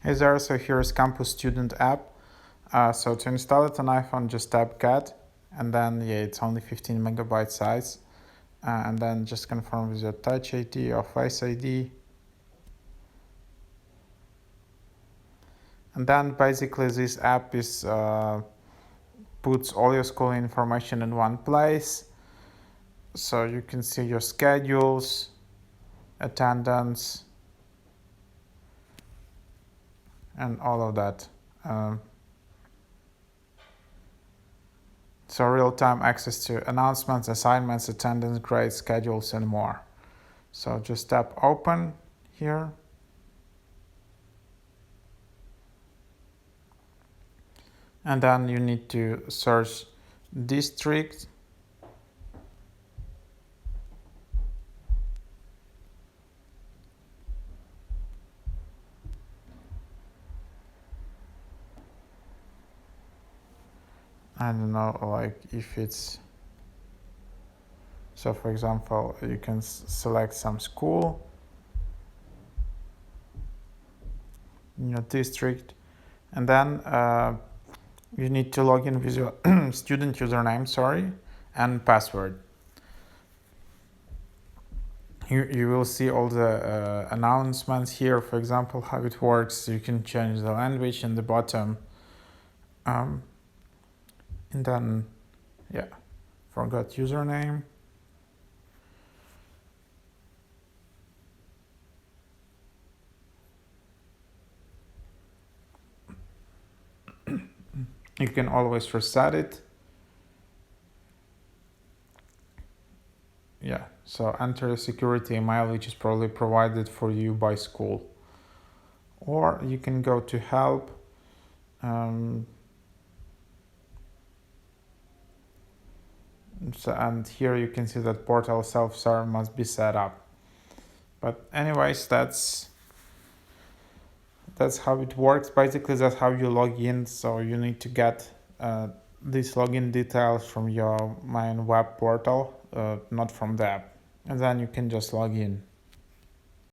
Hey there, so here's Campus Student app. So to install it on iPhone, just tap get, and then it's only 15 megabyte size. And then just confirm with your Touch ID or Face ID. And then basically this app is puts all your school information in one place. So you can see your schedules, attendance, and all of that. So real-time access to announcements, assignments, attendance, grades, schedules, and more. So just tap open here. And then you need to search district. I don't know, like if it's, so for example, you can select some school in your district, and then you need to log in with your student username, and password. You will see all the announcements here, for example, how it works. You can change the language in the bottom. And then, forgot username. You can always reset it. So enter a security email, which is probably provided for you by school. Or you can go to help. And here you can see that portal self-serve must be set up. But anyways, that's how it works. Basically, that's how you log in. So you need to get these login details from your main web portal, not from the app. And then you can just log in.